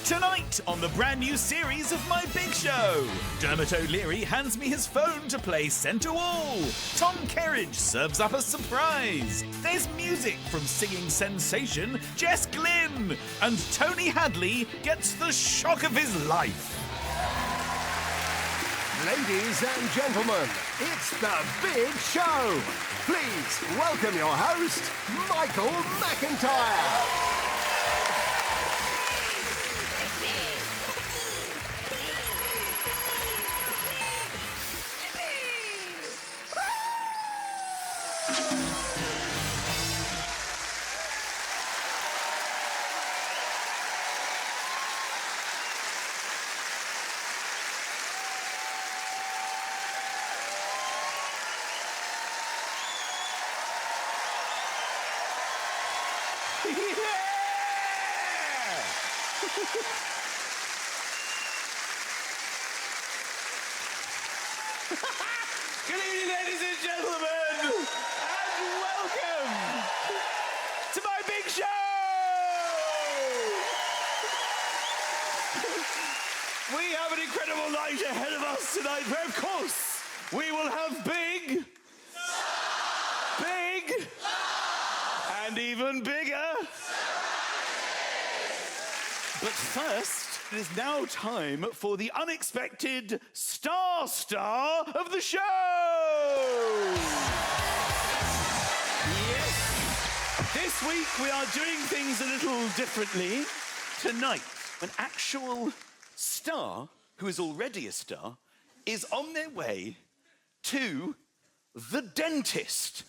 Tonight on the brand new series of My Big Show, Dermot O'Leary hands me his phone to play Centre Wall. Tom Kerridge serves up a surprise. There's music from singing sensation Jess Glynn. And Tony Hadley gets the shock of his life. Ladies and gentlemen, it's the Big Show. Please welcome your host, Michael McIntyre. Good evening, ladies and gentlemen, and welcome to My Big Show! We have an incredible night ahead of us tonight, where, of course, we will have big, and even bigger. But first, it is now time for the unexpected star of the show! Yes! This week we are doing things a little differently. Tonight, an actual star, who is already a star, is on their way to the dentist.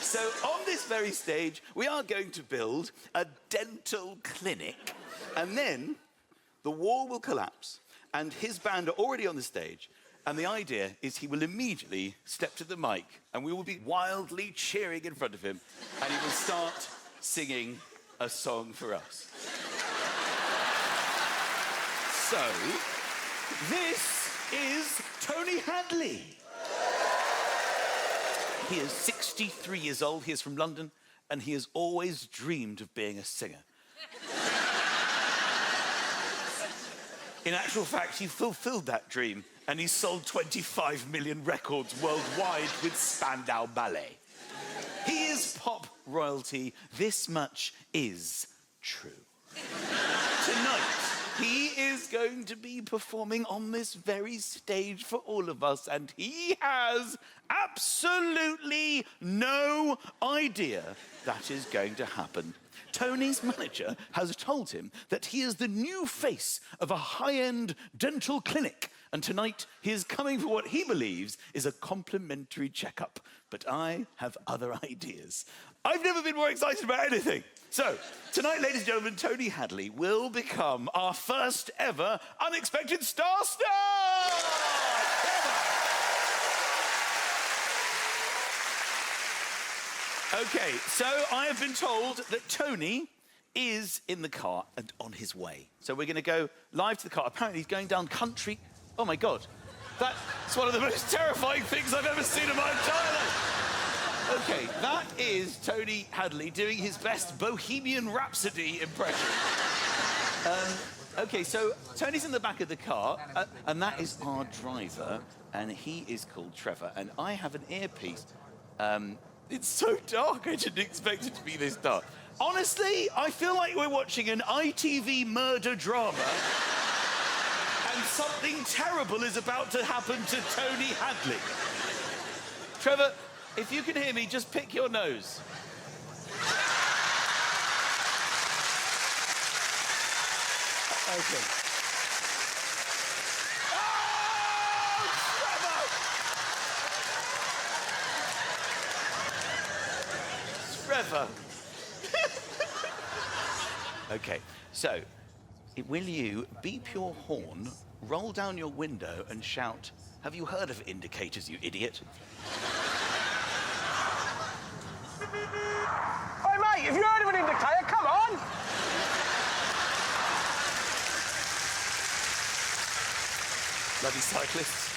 So on this very stage, we are going to build a dental clinic, and then the wall will collapse, and his band are already on the stage, and the idea is he will immediately step to the mic, and we will be wildly cheering in front of him, and he will start singing a song for us. So, this is Tony Hadley. He is 63 years old, he is from London, and he has always dreamed of being a singer. In actual fact, he fulfilled that dream, and he sold 25 million records worldwide with Spandau Ballet. He is pop royalty. This much is true. Tonight, he is going to be performing on this very stage for all of us, and he has absolutely no idea that is going to happen. Tony's manager has told him that he is the new face of a high-end dental clinic, and tonight he is coming for what he believes is a complimentary checkup. But I have other ideas. I've never been more excited about anything. So, tonight, ladies and gentlemen, Tony Hadley will become our first ever unexpected star! Okay, so I have been told that Tony is in the car and on his way. So we're going to go live to the car. Apparently he's going down country. Oh, my God. That's one of the most terrifying things I've ever seen in my entire life. Okay, that is Tony Hadley doing his best Bohemian Rhapsody impression. Okay, so Tony's in the back of the car, and that is our driver, and he is called Trevor, and I have an earpiece. It's so dark, I didn't expect it to be this dark. Honestly, I feel like we're watching an ITV murder drama, and something terrible is about to happen to Tony Hadley. Trevor, if you can hear me, just pick your nose. Okay. Oh, Trevor! Okay, so, will you beep your horn, roll down your window and shout, "Have you heard of indicators, you idiot?" Hey, mate, have you heard of an indicator? Come on! Bloody cyclists.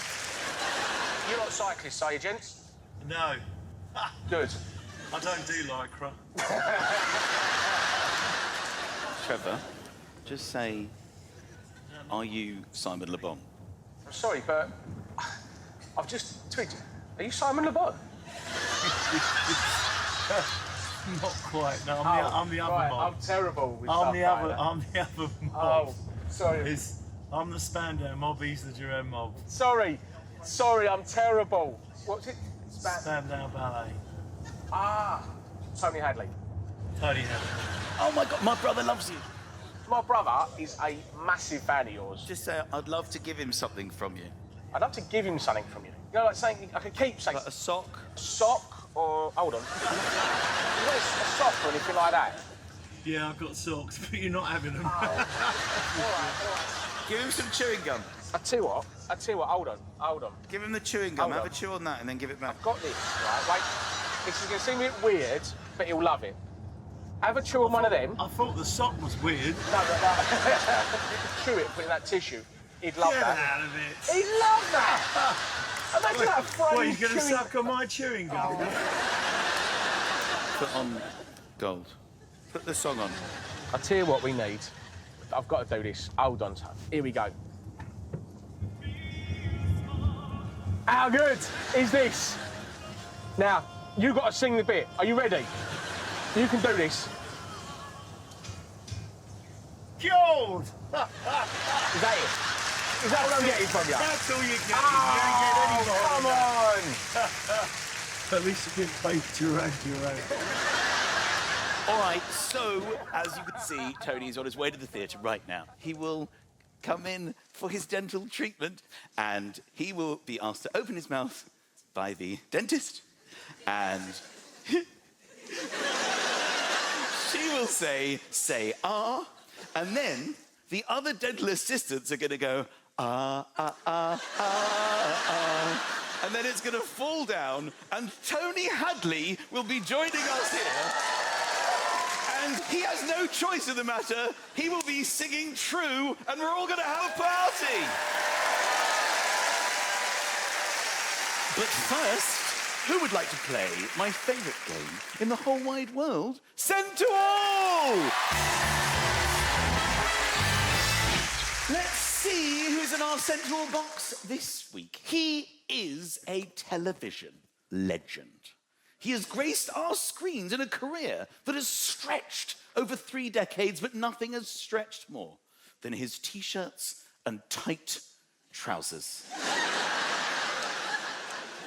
You're not cyclists, are you, gents? No. Good. I don't do lycra. Trevor, just say, are you Simon Le Bon? I'm sorry, but I've just twigged. Are you Simon Le Bon? Not quite. No, I'm the other right, mob. I'm terrible with I'm stuff the like other. that. I'm the other mob. Oh, sorry. I'm the Spandau mob. He's the Jerome mob. Sorry, I'm terrible. What's it? Spandau Ballet. Ah, Tony Hadley. Tony Hadley. Oh my God, my brother loves you. My brother is a massive fan of yours. Just say, I'd love to give him something from you. I'd love to give him something from you. You know, like saying I could keep saying Like a sock? sock or hold on. You want a sock or anything like that? Yeah, I've got socks, but you're not having them. All right. Give him some chewing gum. I tell you what. Hold on. Give him the chewing gum. Hold Have on. a chew on that and then give it back. I've got this. Right, wait. This is gonna seem a bit weird, but he'll love it. Have a chew on one of them. I thought the sock was weird. No. You could chew it, put it in that tissue. He'd love Get that. out of it. He'd love that. Imagine that phrase. What, he's going to chewing- suck on my chewing gum? Put on gold. Put the song on. I'll tell you what we need. I've got to do this. Hold on, son. Here we go. How good is this? Now, you've got to sing the bit. Are you ready? You can do this. Gold! Is that it? Is that what I'm getting from you? That's all you get. Oh, You don't get any more. come on! At least you get both Durant. All right, so as you can see, Tony's on his way to the theatre right now. He will come in for his dental treatment and he will be asked to open his mouth by the dentist and she will say ah, and then the other dental assistants are going to go ah, ah, ah, ah, ah. And then it's going to fall down and Tony Hadley will be joining us here. And he has no choice in the matter. He will be singing True, and we're all going to have a party. But first, who would like to play my favourite game in the whole wide world? Send to all! Let's see who's in our Send to All box this week. He is a television legend. He has graced our screens in a career that has stretched over 3 decades, but nothing has stretched more than his T-shirts and tight trousers.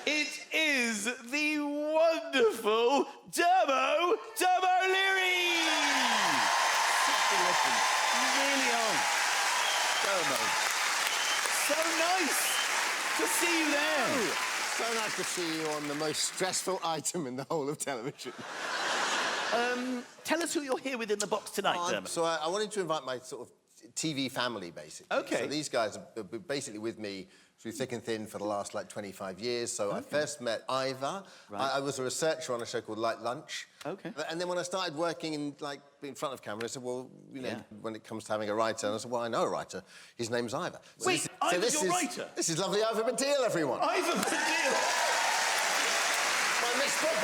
It is the wonderful Dermo O'Leary! Such a legend. You really are. Dermo. So nice to see you there. So nice to see you on the most stressful item in the whole of television. Tell us who you're here with in the box tonight, Dermot. So I wanted to invite my sort of TV family, basically. Okay. So these guys have been basically with me through thick and thin for the last, 25 years. So I first met Ivor. Right. I was a researcher on a show called Light Lunch. Okay. And then when I started working in front of camera, I said, well, when it comes to having a writer, and I said, well, I know a writer. His name's Ivor. So Wait, Ivor's your writer? This is lovely Ivor Badil, everyone. Ivor Badil! My misspelled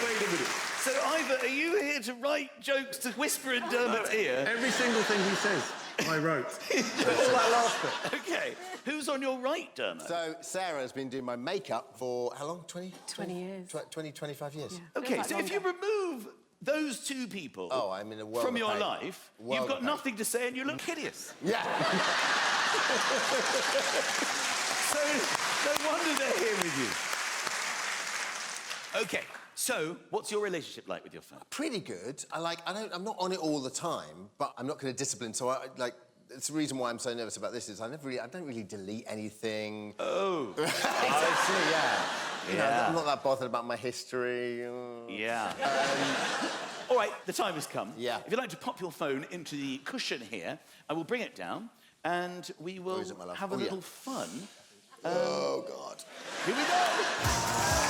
Wait a minute. So, Ivor, are you here to write jokes to whisper in Dermot's ear? Every single thing he says, I wrote. all that last bit. Okay. Who's on your right, Dermot? So Sarah has been doing my makeup for how long? 20 years. 25 years. Yeah. Okay, Feels like so if you remove those two people I'm in a world from of your pain. life, World you've got of pain. nothing to say and you look hideous. Yeah. So, no wonder they're here with you. Okay, so what's your relationship like with your phone? Pretty good. I'm not on it all the time, but I'm not going to discipline. So it's the reason why I'm so nervous about this is I don't really delete anything. Oh. I see, yeah. You know, Yeah. I'm not that bothered about my history. Yeah. All right, the time has come. Yeah. If you'd like to pop your phone into the cushion here, I will bring it down and we will is it, my love? have a Oh, yeah. little fun. Oh, God. Here we go.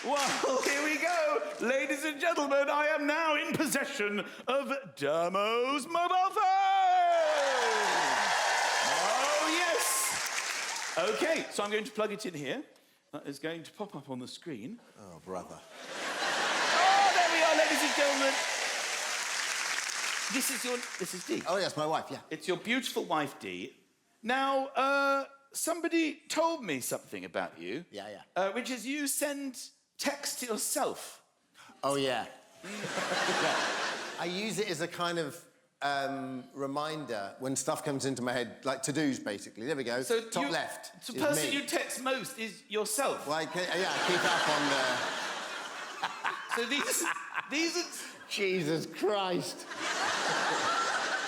Well, here we go. Ladies and gentlemen, I am now in possession of Dermo's mobile phone. Oh, yes. OK, so I'm going to plug it in here. That is going to pop up on the screen. Oh, brother. Oh, there we are, ladies and gentlemen. This is Dee. Oh, yes, my wife, yeah. It's your beautiful wife, Dee. Now, somebody told me something about you. Yeah, yeah. Which is you send text to yourself. Oh, yeah. Yeah. I use it as a kind of reminder when stuff comes into my head, like to-dos, basically. There we go. So Top left. The is person me. you text most is yourself. Well, I keep up on the... So these are... Jesus Christ.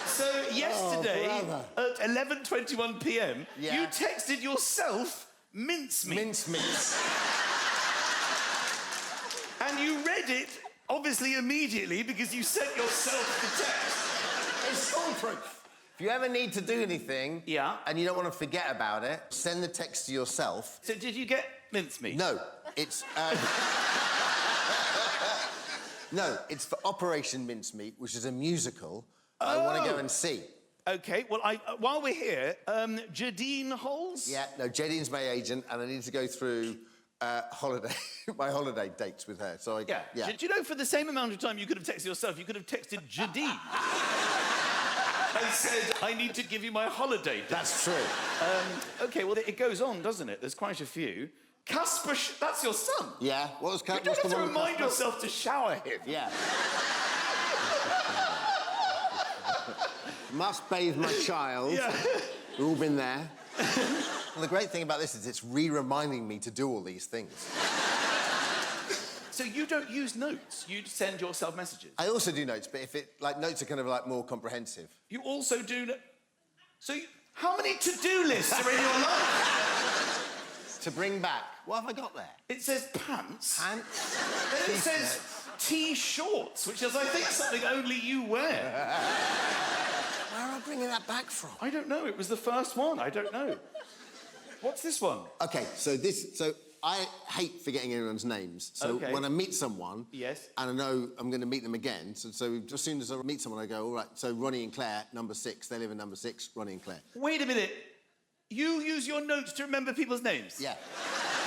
So yesterday brother. at 11:21 p.m, Yeah. you texted yourself mincemeat. Mincemeat. And you read it, obviously, immediately because you sent yourself the text. It's foolproof. If you ever need to do anything Yeah. and you don't want to forget about it, send the text to yourself. So did you get mincemeat? No, it's... No, it's for Operation Mincemeat, which is a musical I want to go and see. OK, well, while we're here, Jadine Holes? Yeah, no, Jedine's my agent, and I need to go through my holiday dates with her. So Yeah. Do you know, for the same amount of time you could have texted yourself, you could have texted Jadine and said, I need to give you my holiday date. That's true. OK, well, it goes on, doesn't it? There's quite a few. Casper, that's your son. Yeah. You don't have to remind yourself to shower him. Yeah. Must bathe my child. Yeah. We've all been there. And the great thing about this is it's reminding me to do all these things. So you don't use notes, you send yourself messages? I also do notes, but notes are kind of like more comprehensive. You also do... how many to-do lists are in your life? To bring back. What have I got there? It says pants. Pants. Then it says T-shorts, which is, I think, something only you wear. Where am I bringing that back from? I don't know. It was the first one. I don't know. What's this one? OK, so I hate forgetting everyone's names. So OK. when I meet someone... Yes. And I know I'm going to meet them again, so as soon as I meet someone, I go, all right, so Ronnie and Claire, number 6. They live in number 6, Ronnie and Claire. Wait a minute. You use your notes to remember people's names? Yeah.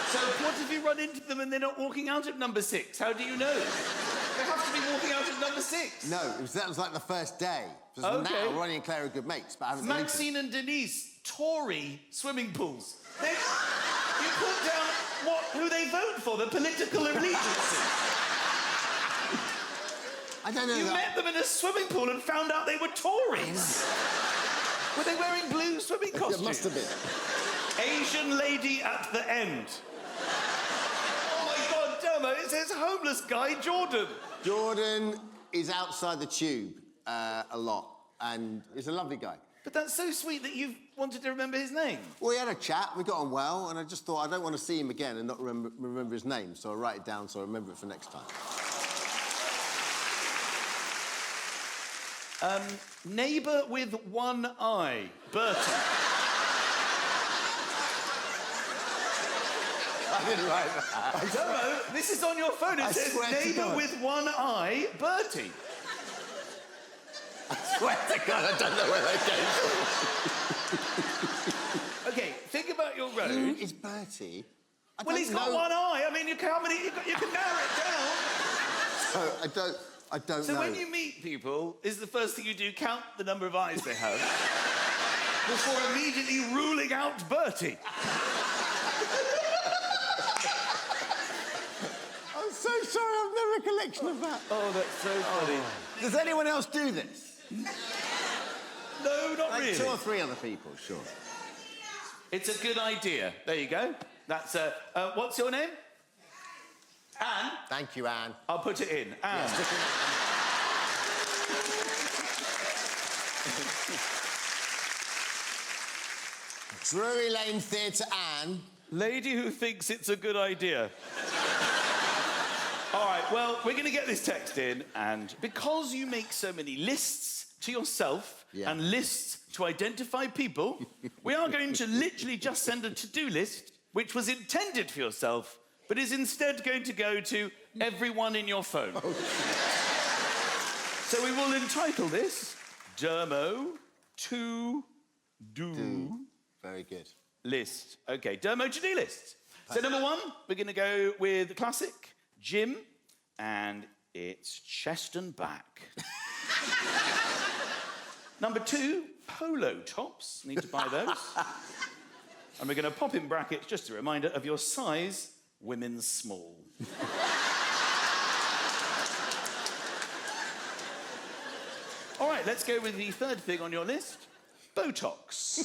So what if you run into them and they're not walking out at number 6? How do you know? They have to be walking out at number 6. No, that was like the first day. Because OK. now Ronnie and Claire are good mates, but I haven't deleted it. Maxine and Denise, Tory swimming pools. You put down who they vote for, the political allegiances. I don't know You that. met them in a swimming pool and found out they were Tories. Were they wearing blue swimming costumes? It must have been. Asian lady at the end. Oh my God, Dermo, it says homeless guy Jordan. Jordan is outside the tube a lot, and he's a lovely guy. But that's so sweet that you've wanted to remember his name. Well, we had a chat, we got on well, and I just thought I don't want to see him again and not remember his name, so I write it down so I remember it for next time. Neighbour with one eye, Bertie. I didn't write that. No, this is on your phone. It I says swear to neighbour God. with one eye, Bertie. I swear to God, I don't know where they came from. OK, think about your road. Who is Bertie? Well, he's got one eye. I mean, you can narrow it down. So I don't So know. when you meet people, is the first thing you do count the number of eyes they have before immediately ruling out Bertie? I'm so sorry, I've no recollection of that. Oh, that's so funny. Does anyone else do this? No, not Like really. 2 or 3 other people, sure. It's a good idea. There you go. That's what's your name? Anne. Thank you, Anne. I'll put it in. Anne. Yeah, stick it- Drury Lane Theatre, Anne. Lady who thinks it's a good idea. All right, well, we're going to get this text in, and because you make so many lists to yourself and lists to identify people, we are going to literally just send a to-do list, which was intended for yourself, but is instead going to go to everyone in your phone. Oh. So we will entitle this Dermo to Do. Very good. list. OK, Dermo to-do list. So number 1, we're going to go with the classic, gym, and it's chest and back. Number 2, polo tops. Need to buy those. And we're going to pop in brackets, just a reminder of your size, women's small. All right, let's go with the third thing on your list, Botox.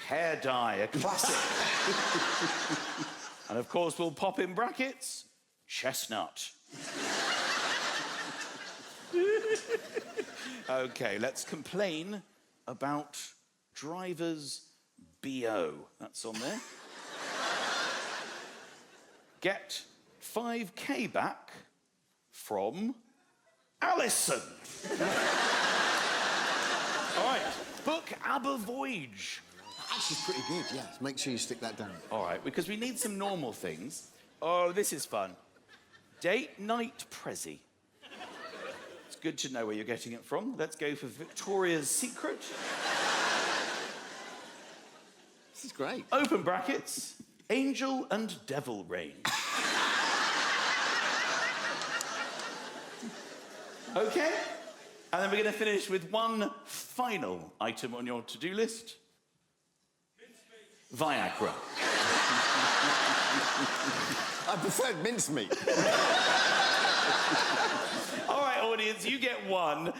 Hair dye, a classic. And of course, we'll pop in brackets, chestnut. OK, let's complain about driver's BO. That's on there. Get 5K back from Alison. All right, book Aber Voyage. Actually, pretty good, yes. Make sure you stick that down. All right, because we need some normal things. Oh, this is fun. Date night Prezi. It's good to know where you're getting it from. Let's go for Victoria's Secret. This is great. Open brackets, Angel and Devil range. OK? And then we're going to finish with one final item on your to-do list. Viagra. I preferred mincemeat. All right, audience, you get one.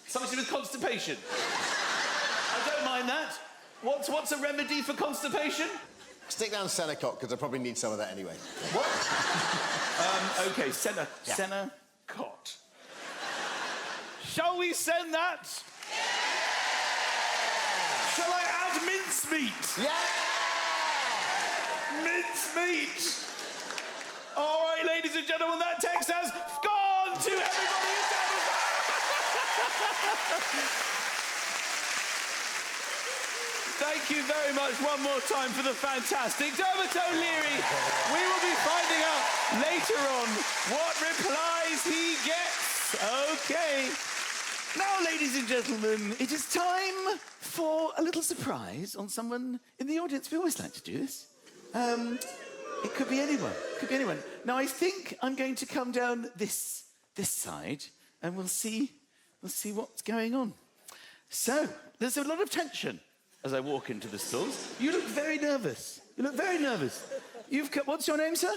Something with constipation. I don't mind that. What's a remedy for constipation? Stick down Senecot, because I probably need some of that anyway. What? OK, Senecot. Shall we send that? Shall I add mincemeat? Yeah! Mincemeat! All right, ladies and gentlemen, that text has gone to everybody in town. Thank you very much one more time for the fantastic Dermot O'Leary. We will be finding out later on what replies he gets. OK. Now, ladies and gentlemen, it is time for a little surprise on someone in the audience. We always like to do this. It could be anyone. Could be anyone. Now, I think I'm going to come down this side, and we'll see what's going on. So, there's a lot of tension as I walk into the stalls. You look very nervous. You look very nervous. What's your name, sir?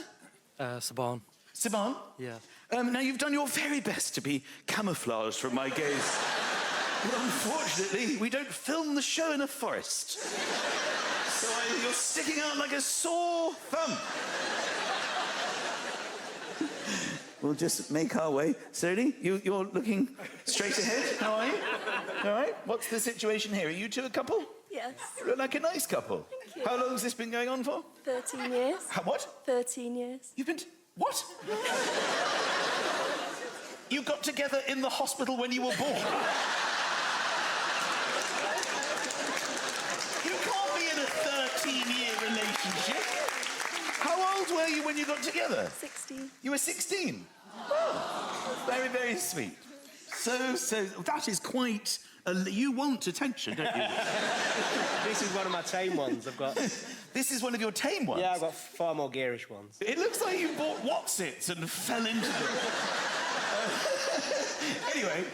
Saban. Saban? Yeah. Now, you've done your very best to be camouflaged from my gaze. But unfortunately, we don't film the show in a forest. So you're sticking out like a sore thumb. We'll just make our way. Slowly, you're looking straight ahead. How are you? All right. What's the situation here? Are you two a couple? Yes. You look like a nice couple. Thank you. How long has this been going on for? 13 years. What? 13 years. You've been... What? You got together in the hospital when you were born? You can't be in a 13-year relationship. How old were you when you got together? 16. You were 16? Oh, very, very sweet. So that is quite... you want attention, don't you? This is one of my tame ones I've got. This is one of your tame ones? Yeah, I've got far more gearish ones. It looks like you bought Watsits and fell into them. Anyway,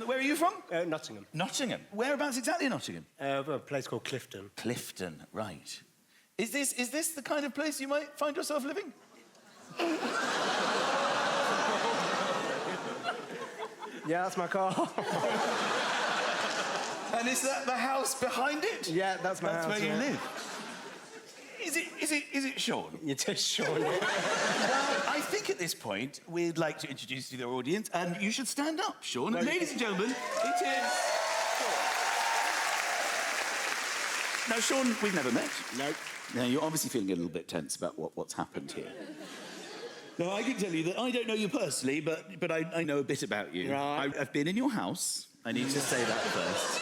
where are you from? Nottingham. Nottingham. Whereabouts exactly in Nottingham? A place called Clifton. Clifton, right. Is this the kind of place you might find yourself living? Yeah, that's my car. And is that the house behind it? Yeah, that's my house. That's where you yeah. live. Is it Sean? You're just Sean. Well, I think at this point we'd like to introduce you to the audience, and you should stand up, Sean. Ladies and gentlemen, it is. Now, Sean, we've never met. Nope. Now, you're obviously feeling a little bit tense about what's happened here. Now, I can tell you that I don't know you personally, but I know a bit about you. Right. I've been in your house. I need to say that first.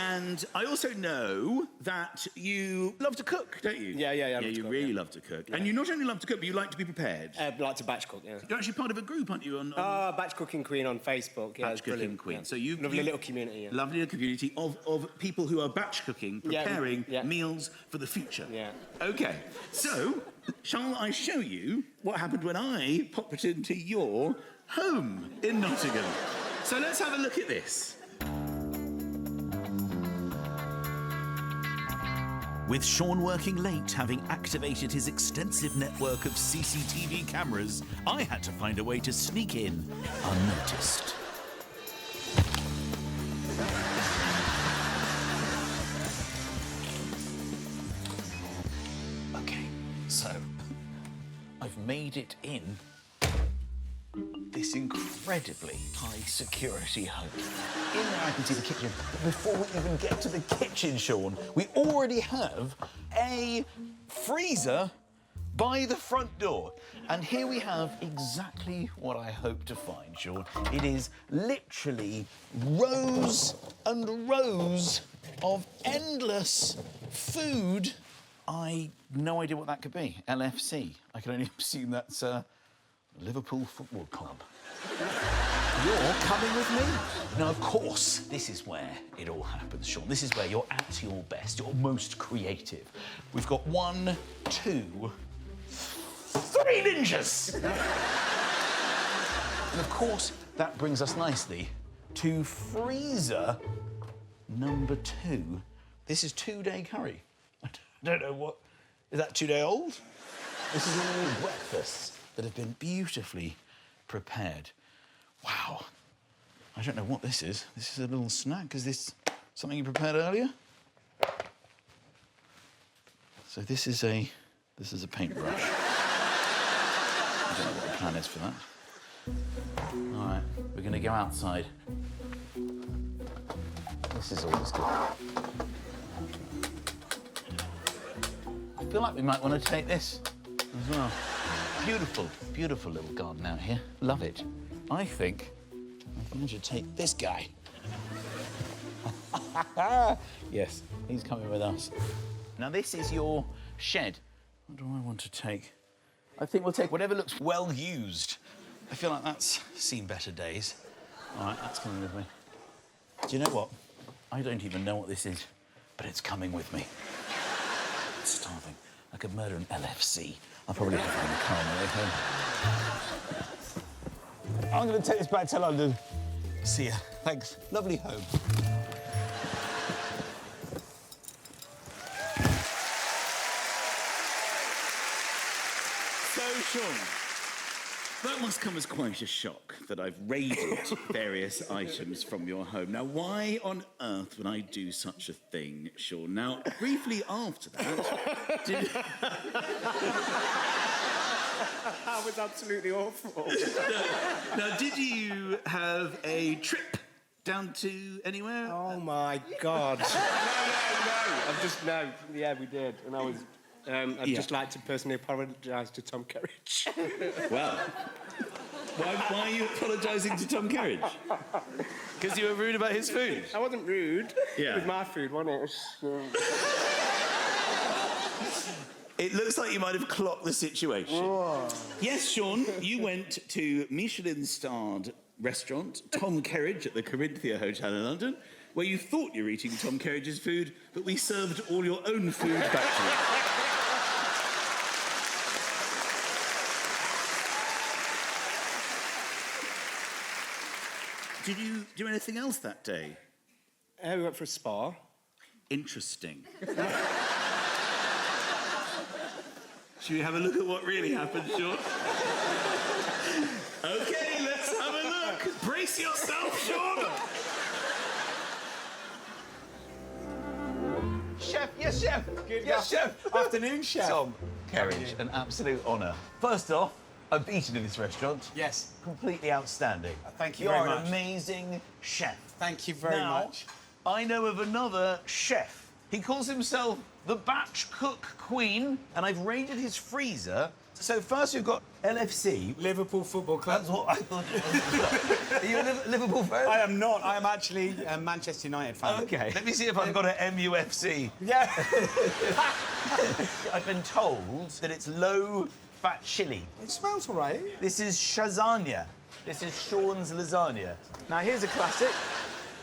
And I also know that you love to cook, don't you? Yeah, I love you to cook, really love to cook. And you not only love to cook, but you like to be prepared. Like to batch cook, yeah. You're actually part of a group, aren't you? On Batch Cooking Queen on Facebook. Yeah, Batch it's Cooking brilliant, Queen. yeah. So you Lovely little community, yeah. Lovely little community of people who are batch cooking, preparing meals for the future. Yeah. OK, so shall I show you what happened when I popped into your home in Nottingham? So let's have a look at this. With Sean working late, having activated his extensive network of CCTV cameras, I had to find a way to sneak in unnoticed. OK, so I've made it in this incredibly high-security home. In there I can see the kitchen. But before we even get to the kitchen, Sean, we already have a freezer by the front door. And here we have exactly what I hope to find, Sean. It is literally rows and rows of endless food. I have no idea what that could be. LFC. I can only assume that's Liverpool Football Club. You're coming with me? Now, of course, this is where it all happens, Sean. This is where you're at your best, you're most creative. We've got 1, 2, 3 ninjas! And of course, that brings us nicely to freezer number 2. This is 2-day curry. I don't know what... Is that 2-day-old? This is all breakfasts that have been beautifully prepared. Wow. I don't know what this is. This is a little snack. Is this something you prepared earlier? So this is a paintbrush. I don't know what the plan is for that. All right, we're going to go outside. This is always good. I feel like we might want to take this as well. Beautiful, beautiful little garden out here. Love it. I think I'm going to take this guy. Yes, he's coming with us. Now, this is your shed. What do I want to take? I think we'll take whatever looks well used. I feel like that's seen better days. All right, that's coming with me. Do you know what? I don't even know what this is, but it's coming with me. I'm starving. I could murder an LFC. I'll probably have it in the car on the way home. I'm going to take this back to London. See ya. Thanks. Lovely home. So, Sean, that must come as quite a shock that I've raided various items from your home. Now, why on earth would I do such a thing, Sean? Now, briefly after that, That was absolutely awful. Now, did you have a trip down to anywhere? Oh, my God. No. Yeah, we did. And I was... I'd just like to personally apologise to Tom Kerridge. Well, why are you apologising to Tom Kerridge? Because you were rude about his food? I wasn't rude. Yeah. It was my food, wasn't it? It looks like you might have clocked the situation. Whoa. Yes, Sean, you went to Michelin-starred restaurant Tom Kerridge at the Corinthia Hotel in London, where you thought you were eating Tom Kerridge's food, but we served all your own food back to you. Did you do anything else that day? We went for a spa. Interesting. Should we have a look at what really happened, Sean? OK, let's have a look. Brace yourself, Sean. Chef, yes, chef. Good yes, chef. Afternoon, chef. Tom Kerridge, an absolute honour. First off, I've eaten in this restaurant. Yes. Completely outstanding. Thank you very much. You're an amazing chef. Thank you very much. I know of another chef. He calls himself the batch cook queen, and I've raided his freezer. So first we've got LFC. Liverpool Football Club. That's what I thought it was. Are you a Liverpool fan? I am not. I am actually a Manchester United fan. OK. Let me see if I've got an MUFC. Yeah. I've been told that it's low-fat chili. It smells all right. This is Shazania. This is Sean's lasagna. Now, here's a classic.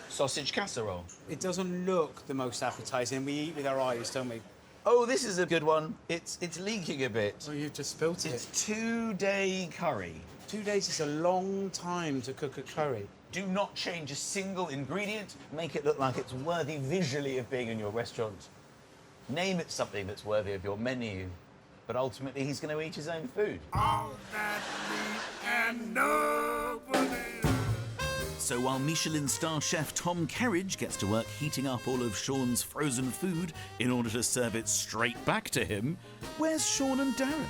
Sausage casserole. It doesn't look the most appetising. We eat with our eyes, don't we? Oh, this is a good one. It's leaking a bit. Oh, you've just spilt it. It's 2-day curry. 2 days is a long time to cook a curry. Do not change a single ingredient. Make it look like it's worthy visually of being in your restaurant. Name it something that's worthy of your menu. But ultimately, he's going to eat his own food. All that meat and nobody. So while Michelin star chef Tom Kerridge gets to work heating up all of Sean's frozen food in order to serve it straight back to him, where's Sean and Darren?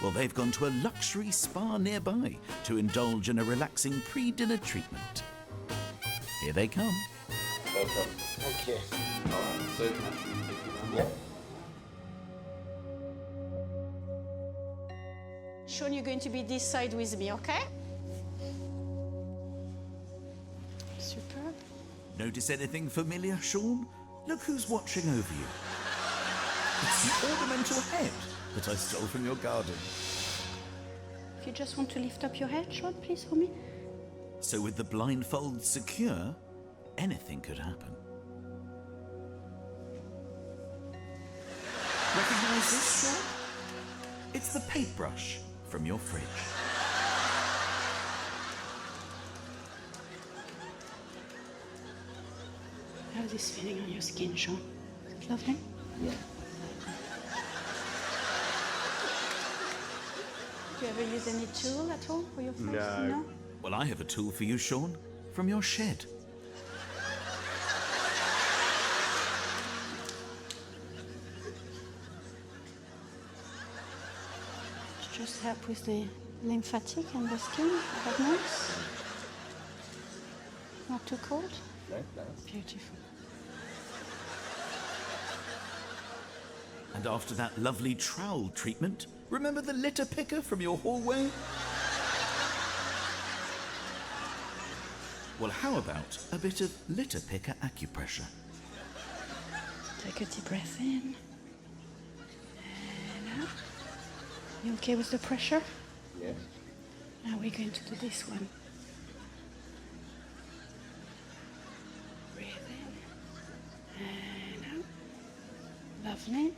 Well, they've gone to a luxury spa nearby to indulge in a relaxing pre-dinner treatment. Here they come. Welcome. Thank you. Sean, you're going to be this side with me, okay? Superb. Notice anything familiar, Sean? Look who's watching over you. It's the ornamental head that I stole from your garden. If you just want to lift up your head, Sean, please, for me. So with the blindfold secure, anything could happen. Recognise this, Sean? It's the paintbrush from your fridge. How's this feeling on your skin, Sean? Is it lovely? Yeah. Do you ever use any tool at all for your face? No. Well, I have a tool for you, Sean, from your shed. Just help with the lymphatic and the skin. Is that nice? Not too cold? No. Beautiful. And after that lovely trowel treatment, remember the litter picker from your hallway? Well, how about a bit of litter picker acupressure? Take a deep breath in. And out. You okay with the pressure? Yes. Now we're going to do this one. Breathe in. And out. Lovely.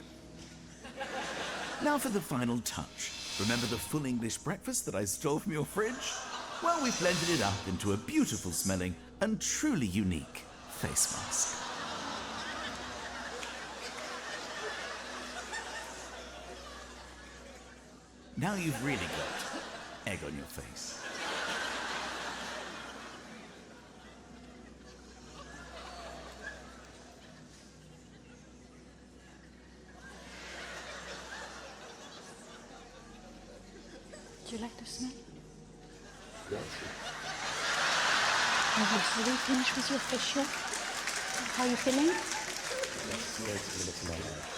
Now for the final touch. Remember the full English breakfast that I stole from your fridge? Well, we've blended it up into a beautiful smelling and truly unique face mask. Now you've really got egg on your face. Do you like the smell? Yes. Have you finished with your facial? How are you feeling? Yes, 90 minutes in my life.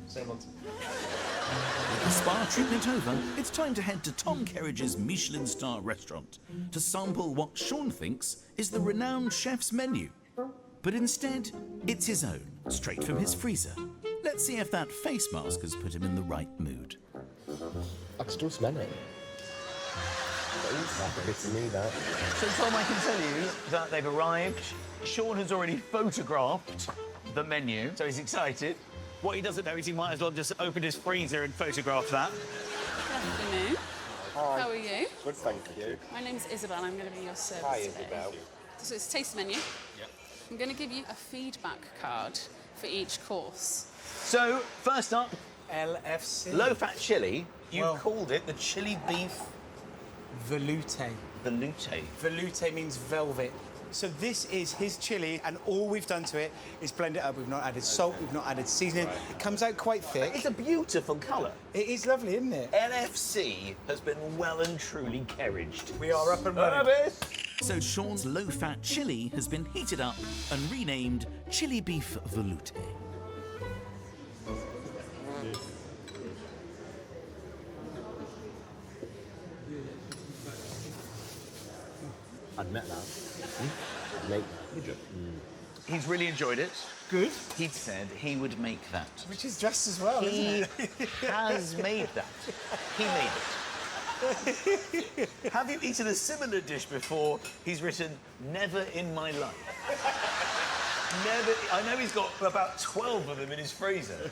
Same one. With the spa treatment over, it's time to head to Tom Kerridge's Michelin star restaurant to sample what Sean thinks is the renowned chef's menu. But instead, it's his own, straight from his freezer. Let's see if that face mask has put him in the right mood. I can still smell it. That's a bit to me, that. So, Tom, I can tell you that they've arrived. Sean has already photographed the menu, so he's excited. What he doesn't know is he might as well just open his freezer and photograph that. Good afternoon. Hi. How are you? Good, thank you. My name's Isabel. I'm going to be your service Hi, today. Isabel. So it's a taste menu. Yep. I'm going to give you a feedback card for each course. So, first up, LFC. low-fat chili. You Well- called it the chili beef Veloute. veloute. Veloute means velvet. So this is his chili, and all we've done to it is blend it up. We've not added salt, we've not added seasoning. It comes out quite thick. It's a beautiful colour. It is lovely, isn't it? NFC has been well and truly kerridged. We are up and running. So Sean's low-fat chili has been heated up and renamed Chili Beef Veloute. I'd met that. I'd make that. Would you? He's really enjoyed it. Good. He said he would make that. Which is just as well, He isn't it? has made that. He made it. Have you eaten a similar dish before? He's written, never in my life. Never. I know he's got about 12 of them in his freezer.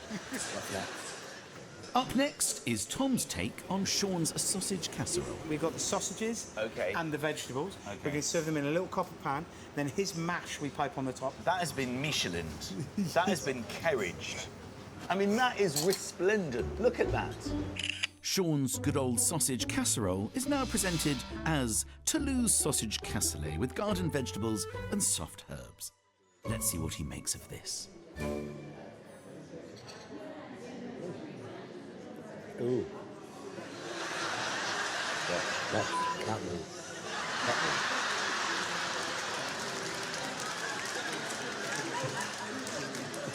Up next is Tom's take on Sean's sausage casserole. We've got the sausages Okay. and the vegetables. Okay. We're going to serve them in a little copper pan. Then his mash we pipe on the top. That has been Michelined. That has been kerridged. I mean, that is resplendent. Look at that. Sean's good old sausage casserole is now presented as Toulouse sausage cassoulet with garden vegetables and soft herbs. Let's see what he makes of this. Ooh. Yeah, that move.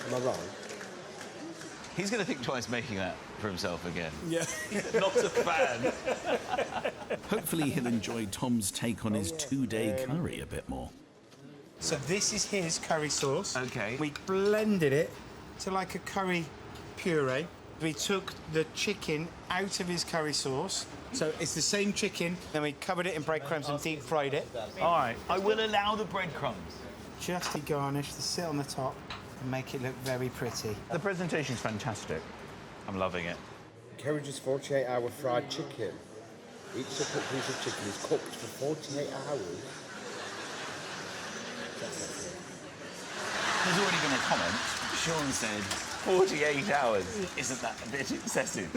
Am I wrong? He's going to think twice making that for himself again. Yeah. Not a fan. Hopefully he'll enjoy Tom's take on his two-day curry a bit more. So this is his curry sauce. Okay. We blended it to like a curry puree. We took the chicken out of his curry sauce. So it's the same chicken, then we covered it in breadcrumbs and deep fried it. All right, I will allow the breadcrumbs. Just to garnish to sit on the top and make it look very pretty. The presentation's fantastic. I'm loving it. Kerridge's 48-hour fried chicken. Each separate piece of chicken is cooked for 48 hours. There's already been a comment. Sean said 48 hours. Isn't that a bit excessive?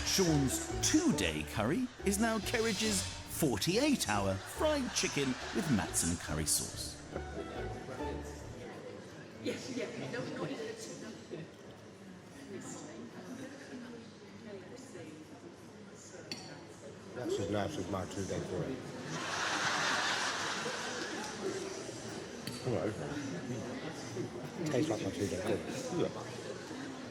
Sean's two-day curry is now Kerridge's 48-hour fried chicken with Matson curry sauce. That's as nice as my 2-day curry. Hello. Tastes like my 2-day curry. Yeah.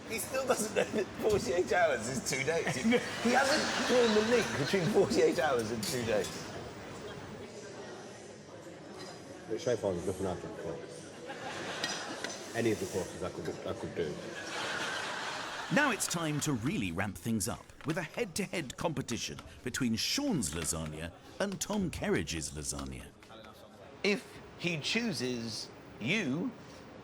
He still doesn't know that 48 hours is 2 days. He hasn't drawn the link between 48 hours and 2 days. But so far, there's nothing I've done before. Any of the courses I could do. Now it's time to really ramp things up with a head-to-head competition between Sean's lasagna and Tom Kerridge's lasagna. If he chooses you,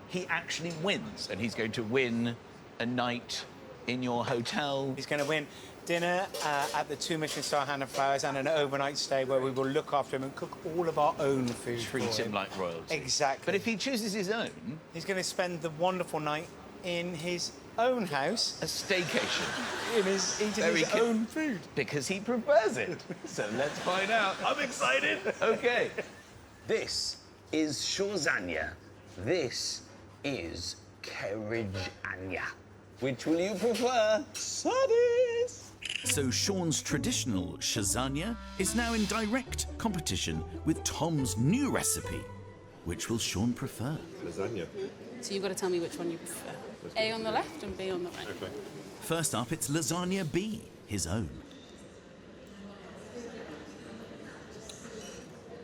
he actually wins, and he's going to win a night in your hotel. He's going to win dinner at the 2 Michelin star Hannah Flowers and an overnight stay where we will look after him and cook all of our own food. Treat for him like royalty. Exactly. But if he chooses his own, he's going to spend the wonderful night in his own house. a staycation. Eating his own food. Because he prefers it. So let's find out. I'm excited. Okay. This is Shawzanya. This is Kerridge-anya. Which will you prefer? Service! So Sean's traditional lasagna is now in direct competition with Tom's new recipe. Which will Sean prefer? Lasagna. So you've got to tell me which one you prefer. A on the left and B on the right. Okay. First up, it's lasagna B, his own.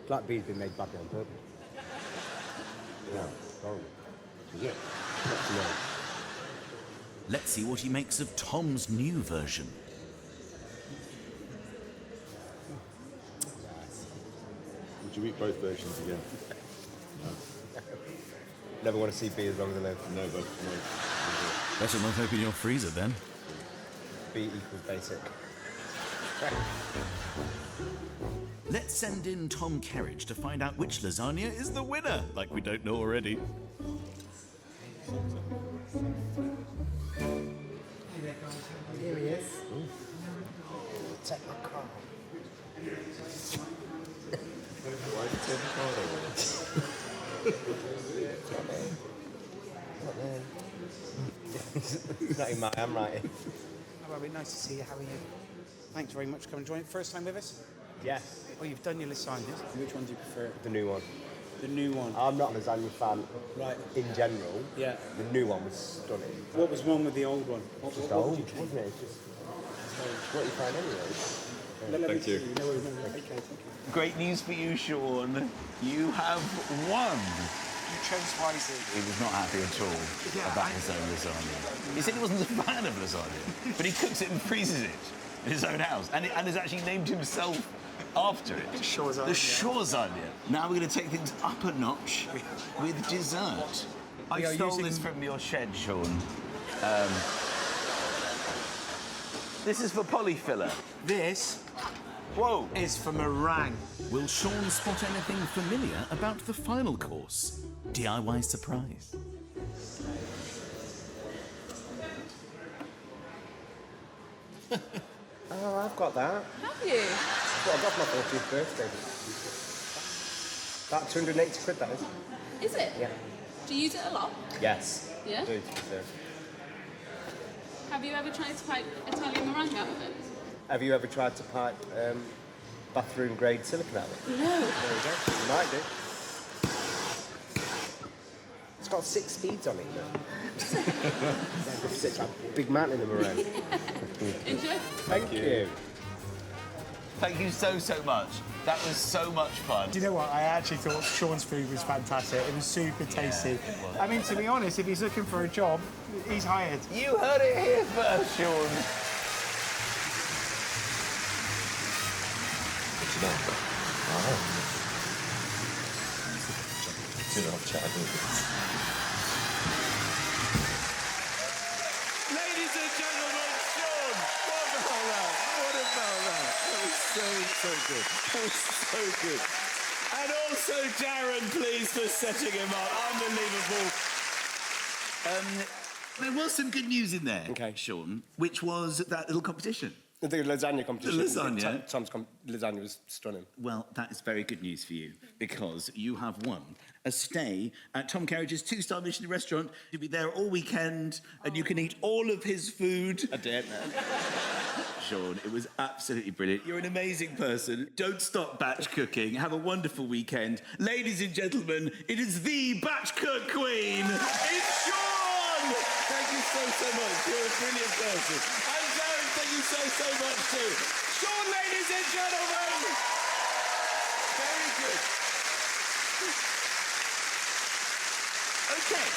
Black bee's been made badly on purpose. Yeah, horrible. Is it? That's no. Let's see what he makes of Tom's new version. Would you eat both versions again? Never want to see B as long as I live. No, but no. Better not open your freezer then. B equals basic. Let's send in Tom Kerridge to find out which lasagna is the winner, like we don't know already. Here he is. Take my car. It's not in my handwriting. Hello, Robin. Nice to see you. How are you? Thanks very much for coming. Join. First time with us? Yes. Oh, you've done your lasagnas. Which one do you prefer? The new one. The new one. I'm not a lasagna fan. Right. In general. Yeah. The new one was stunning. What was wrong with the old one? Just old, wasn't it? It's just what you find anyway. Thank you. Okay, thank you. Great news for you, Sean. You have won. You chose wisely. He was not happy at all about his own lasagna. He said he wasn't a fan of lasagna, but he cooks it and freezes it in his own house, and has actually named himself after it. The Shorzania. Now we're going to take things up a notch with dessert. I stole this from your shed, Sean. This is for polyfiller. This Whoa. is for meringue. Will Sean spot anything familiar about the final course? DIY surprise. Oh, I've got that. Have you? That's what I got for my 14th birthday. About 280 quid, that is. Is it? Yeah. Do you use it a lot? Yes. Yeah? I do, to be fair. Have you ever tried to pipe Italian meringue out of it? Have you ever tried to pipe bathroom grade silicone out of it? No. There you go. You might do. It's got 6 speeds on it, though. It's like a big mountain in the meringue. Enjoy. Thank you. Thank you so, so much. That was so much fun. Do you know what? I actually thought Sean's food was fantastic. It was super tasty. I mean, to be honest, if he's looking for a job, he's hired. You heard it here first, Sean. Ladies and gentlemen, Sean, what about that? What about that? That was so good. That was so good. And also Darren, please, for setting him up. Unbelievable. There was some good news in there, Sean, which was that little competition. The lasagna competition. The lasagna? Tom's lasagna was stunning. Well, that is very good news for you, because you have won a stay at Tom Kerridge's 2-star Michelin restaurant. You'll be there all weekend, and you can eat all of his food. I did. Sean, it was absolutely brilliant. You're an amazing person. Don't stop batch cooking. Have a wonderful weekend. Ladies and gentlemen, it is the batch cook queen. It's Sean! Thank you so, so much. You're a brilliant person. And Darren, thank you so, so much too. Sean, ladies and gentlemen! Very good. Okay,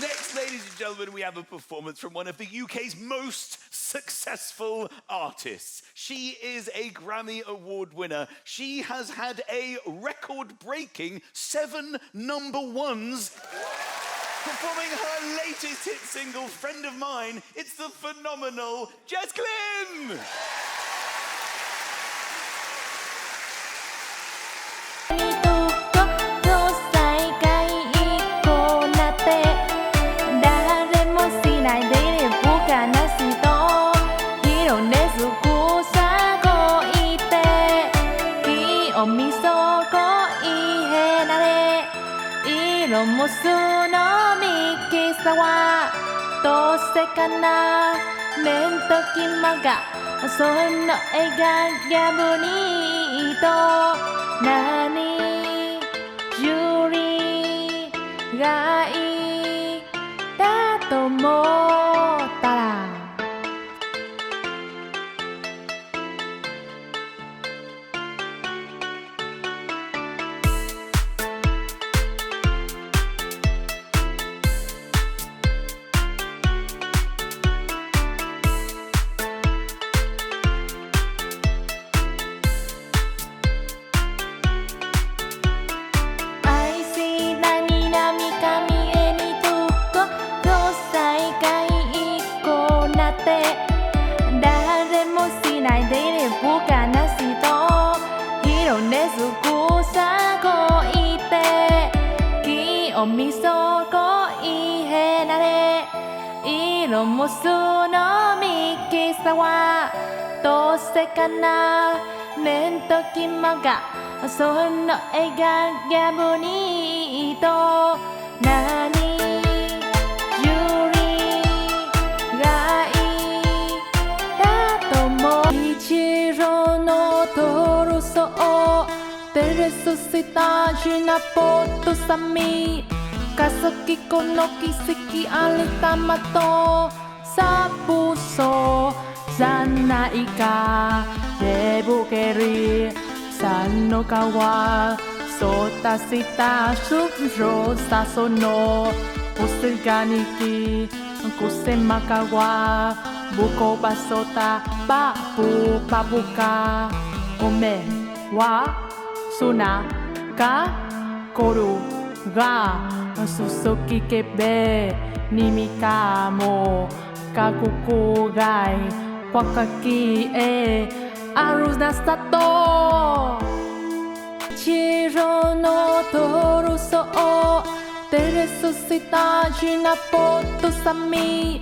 next, ladies and gentlemen, we have a performance from one of the UK's most successful artists. She is a Grammy Award winner. She has had a record-breaking 7 number ones. Performing her latest hit single, Friend of Mine, it's the phenomenal Jess Glynn! もそのミキサはどうせかな面ときまがその絵がやぶにと何ジュリーがいたと思ったらおみそこいへなれ色もそのミキサはどうせかな面ときまがその笑顔がボニート何ジュリーがいいだと思う一郎のトルソをテレススタジナポットサミカソキコの奇跡ありたまとさぶそじゃないかデブケリさんの川ソタシタシュロサソノコスガニキコセマカワブコバソタバブバブカおめはสุนัขかコルがすすきけべにみかもかくくがいわかきえあるなスタートチロのトルソテレスシタジナポットサミ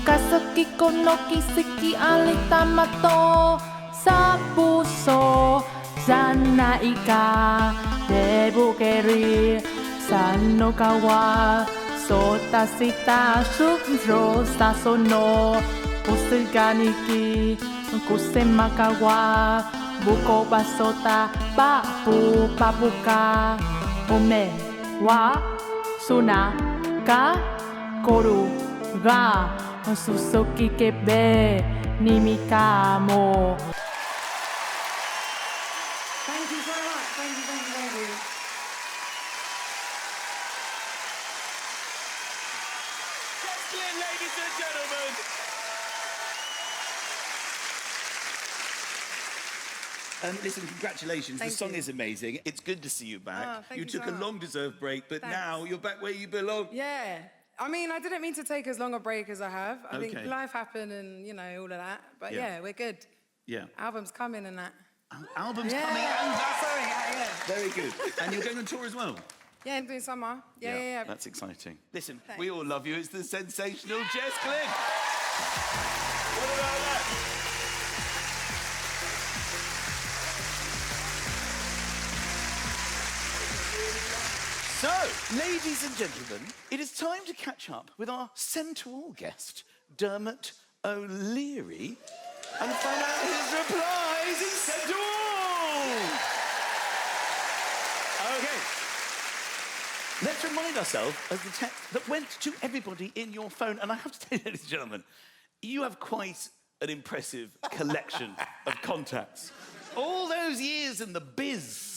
カソキコの奇跡ありたまとサブソじゃないかデブケリさんの川ソタシタシュロサソノコスガニキコセマカワブコバソタバブバブカおめはสุนัขかコルがすすきけべにみかもThank you so much. Thank you, thank you, thank you. Jacqueline, ladies and gentlemen. Listen, congratulations. Thank the song you. is amazing. It's good to see you back. Thank you you took so a much. long-deserved break, but Thanks. now you're back where you belong. Yeah. I mean, I didn't mean to take as long a break as I have. I Okay. think life happened and, you know, all of that. But Yeah. yeah, we're good. Yeah. Album's coming and that. Album's Yeah. coming and that. Sorry, yeah. Very good. And you're going on tour as well? Yeah, I'm doing summer. Yeah. That's exciting. Listen, Thanks. we all love you. It's the sensational Jess Glynn. What about that? So, ladies and gentlemen, it is time to catch up with our central guest, Dermot O'Leary, and find out his replies in Central. Okay. Let's remind ourselves of the text that went to everybody in your phone. And I have to tell you, ladies and gentlemen, you have quite an impressive collection of contacts. All those years in the biz.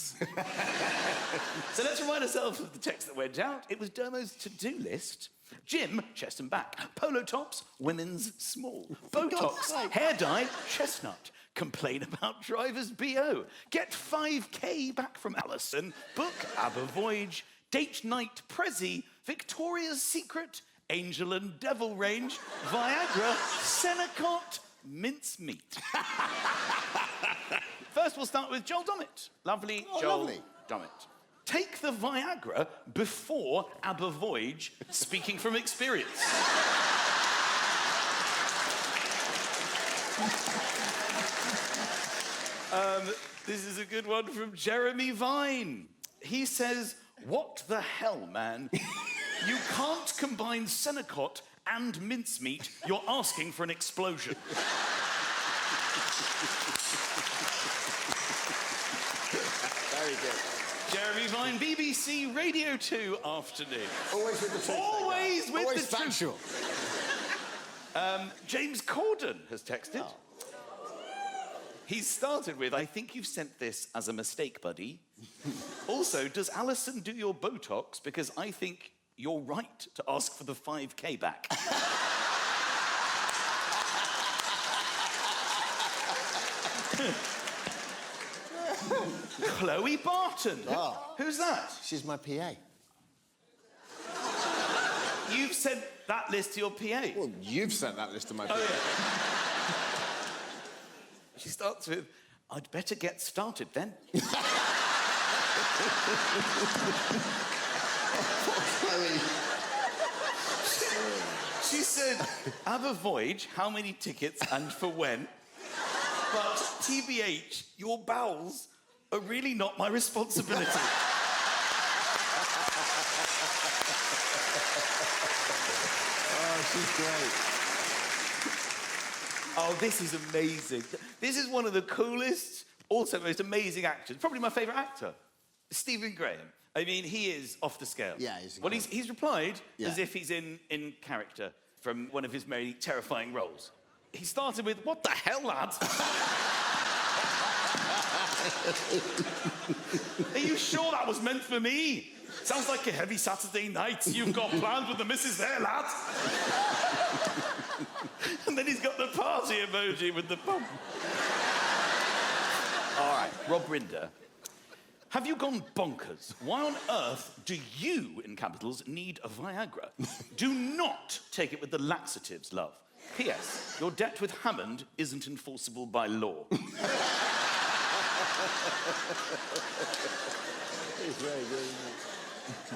So let's remind ourselves of the text that went out. It was Dermo's to-do list. Gym, chest and back. Polo tops, women's small. Botox, hair dye, chestnut. Complain about driver's BO. Get 5K back from Alison. Book ABBA Voyage. Date night Prezi. Victoria's Secret. Angel and Devil Range. Viagra. Senecot. Mincemeat. First, we'll start with Joel Dommett. Lovely Joel lovely. Dommett. Take the Viagra before ABBA Voyage, speaking from experience. This is a good one from Jeremy Vine. He says, what the hell, man? You can't combine Senecot and mincemeat. You're asking for an explosion. Very good. Jeremy Vine, BBC Radio 2 afternoon. Always with the truth. Always with Always the factual. James Corden has texted. He's started with, I think you've sent this as a mistake, buddy. Also, does Alison do your Botox? Because I think you're right to ask for the 5K back. Chloe Barton. Who's that? She's my PA. You've sent that list to your PA? Well, you've sent that list to my PA. Oh, yeah. She starts with, I'd better get started then. She said, ABBA Voyage, how many tickets and for when? But TBH, your bowels are really not my responsibility. Oh, she's great. Oh, this is amazing. This is one of the coolest, also most amazing actors. Probably my favourite actor, Stephen Graham. I mean, he is off the scale. Yeah, he's Well, he's replied as Yeah. if he's in character from one of his very terrifying roles. He started with, "What the hell, lads?" Are you sure that was meant for me? Sounds like a heavy Saturday night you've got planned with the missus there, lad. And then he's got the party emoji with the bum. All right, Rob Rinder. Have you gone bonkers? Why on earth do you, in capitals, need a Viagra? Do not take it with the laxatives, love. P.S. Your debt with Hammond isn't enforceable by law. He's very good, isn't he?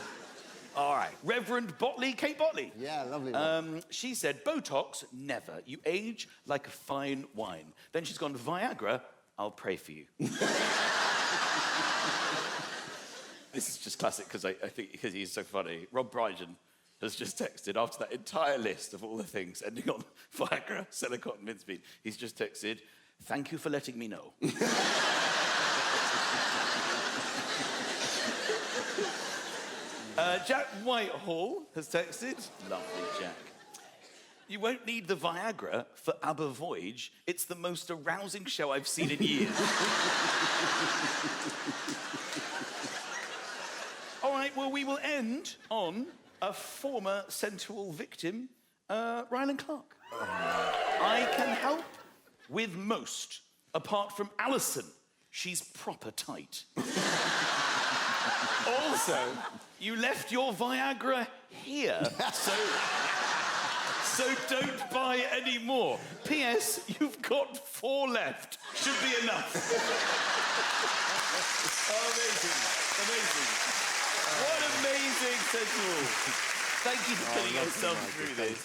All right, Reverend Botley, Kate Botley. Yeah, lovely one. She said, Botox, never. You age like a fine wine. Then she's gone, Viagra, I'll pray for you. This is just classic because I think because he's so funny. Rob Brydon has just texted after that entire list of all the things ending on Viagra, Silicon, mincemeat. He's just texted, thank you for letting me know. Jack Whitehall has texted, lovely Jack. You won't need the Viagra for ABBA Voyage. It's the most arousing show I've seen in years. All right, well, we will end on a former sensual victim, Rylan Clark. I can help with most, apart from Alison. She's proper tight. Also, you left your Viagra here, so don't buy any more. P.S. You've got 4 left. Should be enough. Amazing, amazing. What amazing sensual. Thank you for putting yourself through this.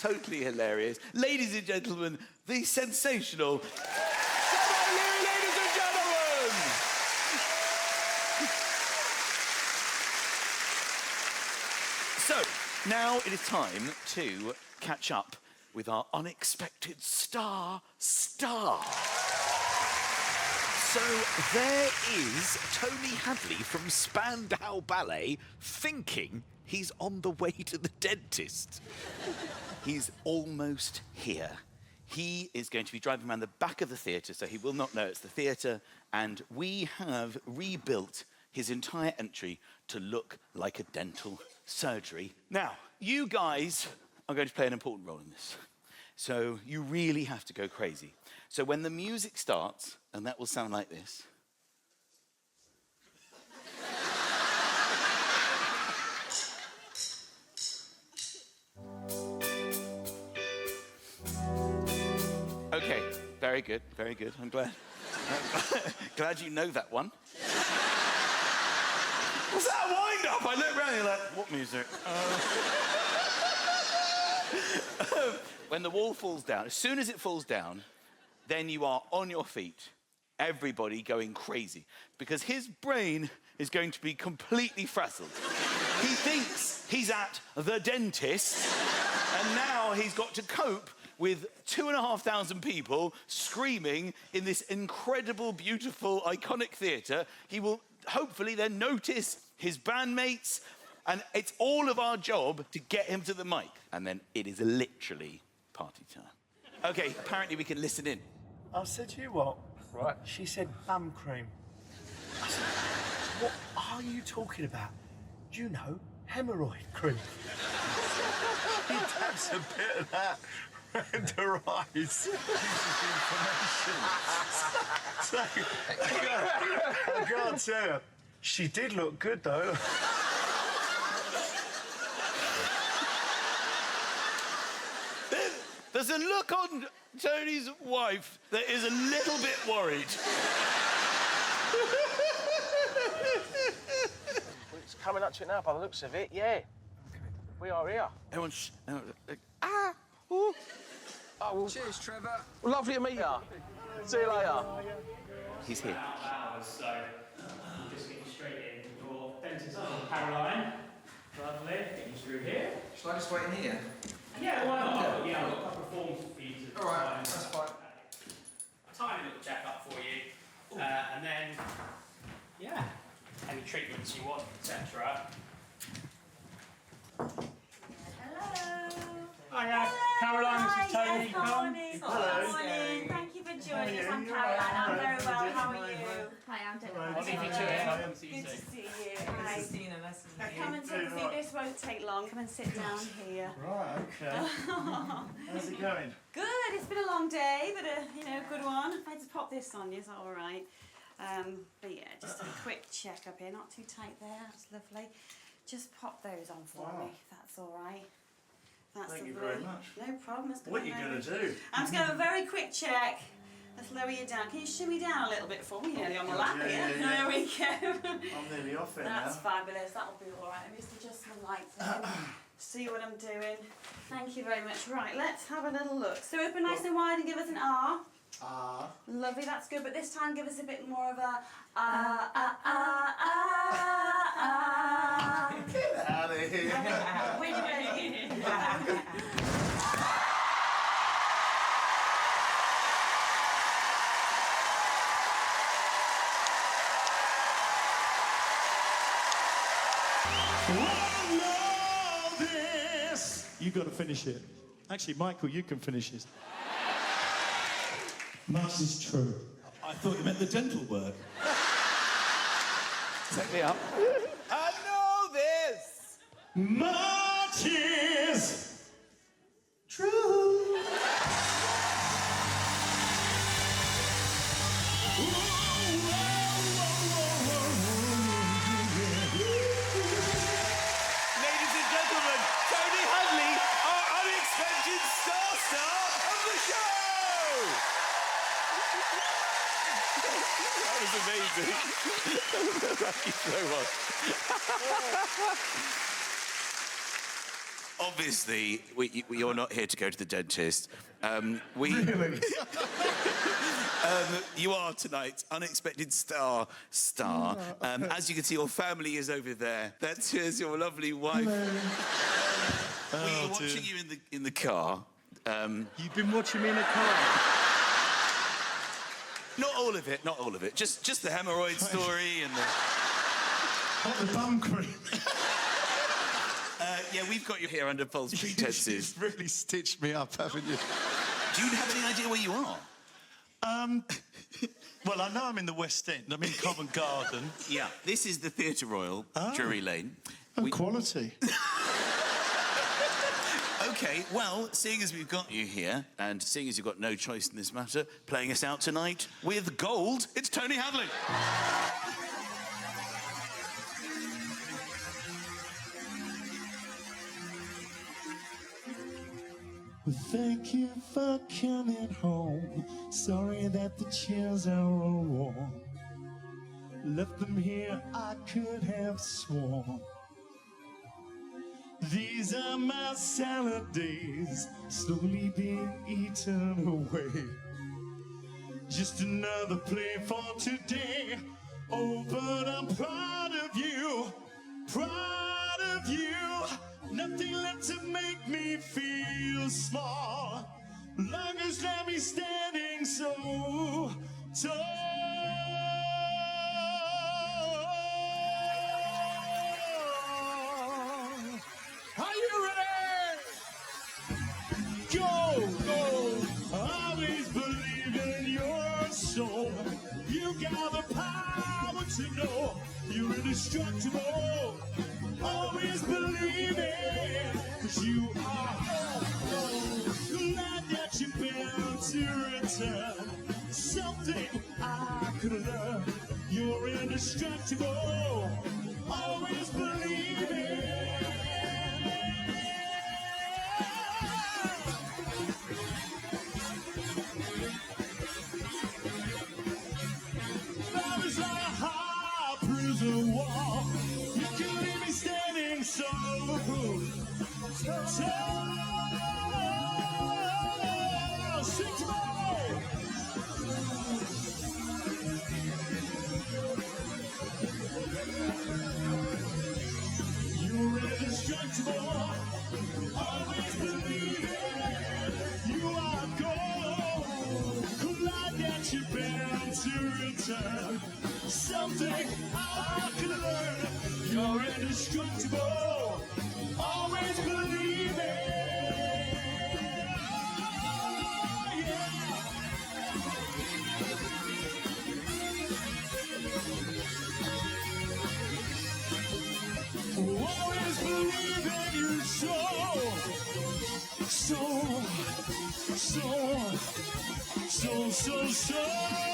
Totally hilarious. Ladies and gentlemen, the sensational Sarah Leary, ladies and gentlemen! So, now it is time to catch up with our unexpected star. So there is Tony Hadley from Spandau Ballet thinking he's on the way to the dentist. He's almost here. He is going to be driving around the back of the theatre, so he will not know it's the theatre, and we have rebuilt his entire entry to look like a dental surgery. Now, you guys are going to play an important role in this, so you really have to go crazy. So when the music starts, and that will sound like this. Okay, very good, very good. I'm glad. Glad you know that one. Was that a wind-up? I look around and you're like, what music? When the wall falls down, as soon as it falls down, then you are on your feet, everybody going crazy, because his brain is going to be completely frazzled. He thinks he's at the dentist, and now he's got to cope with 2,500 people screaming in this incredible, beautiful, iconic theatre. He will hopefully then notice his bandmates, and it's all of our job to get him to the mic. And then it is literally party time. Okay, apparently we can listen in. I said to you what? Right. She said bum cream. I said, what are you talking about? Do you know hemorrhoid cream? He dabs a bit of that around her eyes. So, I can't tell you. She did look good, though. There's a look on Tony's wife that is a little bit worried. It's coming up to it now by the looks of it, yeah. We are here. Everyone, Ooh. Oh, well, cheers, Trevor. Lovely to meet you. See you later. He's here. So, just get you straight in. Your dentist called Caroline. Lovely. Get you through here. Shall I just wait in here? Yeah, why not? Yeah, I've got a couple of forms for you to All right, sign. that's fine. A tiny little check-up for you. And then, yeah, any treatments you want, etc. Hiya, Caroline, this is Tony. Yes, morning. Hello. Morning. Thank you for joining us. I'm Caroline. I'm very well. How are you? Hi, I'm Deborah. I'll leave you to it. See you Good to soon. see you. Hi. Come and take a seat. This won't take long. Come and sit down here. Right, okay. How's it going? Good. It's been a long day, but a good one. I had to pop this on you. Is that all right? But yeah, just a quick check-up here. Not too tight there. That's lovely. Just pop those on for me. That's all right. That's Thank you lovely. very much. No problem. What are you going to do? I'm just going to have a very quick check. Let's lower you down. Can you shimmy down a little bit for me? You're nearly on my lap here. There we go. I'm nearly off it now. That's fabulous. That'll be all right. Let me just adjust my lights in. See what I'm doing. Thank you very much. Right, let's have a little look. So open nice and wide and give us an R. Ah. Lovely, that's good. But this time give us a bit more of a ah, ah, ah, ah, ah. Get out of here. When you ready? You've got to finish it. Actually, Michael, you can finish it. Much is true. I thought you meant the dental word. Take me up. I know this! Much is true. Ladies and gentlemen, Tony Hadley, our unexpected star of the show! That was amazing. Thank you so much. Obviously, you're not here to go to the dentist. Really? You are tonight's unexpected star. As you can see, your family is over there. Here's your lovely wife. We were watching you in the car. You've been watching me in a car? Not all of it, not all of it. Just the hemorrhoid story and the... What, the bum cream? Yeah, we've got you here under false pretenses. You've really stitched me up, haven't you? Do you have any idea where you are? Well, I know I'm in the West End. I'm in Covent Garden. Yeah, this is the Theatre Royal, Drury Lane. Quality. OK, well, seeing as we've got you here, and seeing as you've got no choice in this matter, playing us out tonight with gold, it's Tony Hadley. Thank you for coming home. Sorry that the chairs are all warm. Left them here, I could have sworn. These are my salad days, slowly being eaten away. Just another play for today. Oh, but I'm proud of you, proud of you. Nothing left to make me feel small. Long as let me standing so tall. Are you ready? Go, go. Always believe in your soul. You got the power to know you're indestructible. Always believe it, 'cause you are glad that you're bound to return. Something I could learn. You're indestructible. Always believe it. Love is like a high prison wall. You can leave me standing so tall. Sing tomorrow. thing I can learn. You're indestructible. Always believe it. Always believe in you so strong.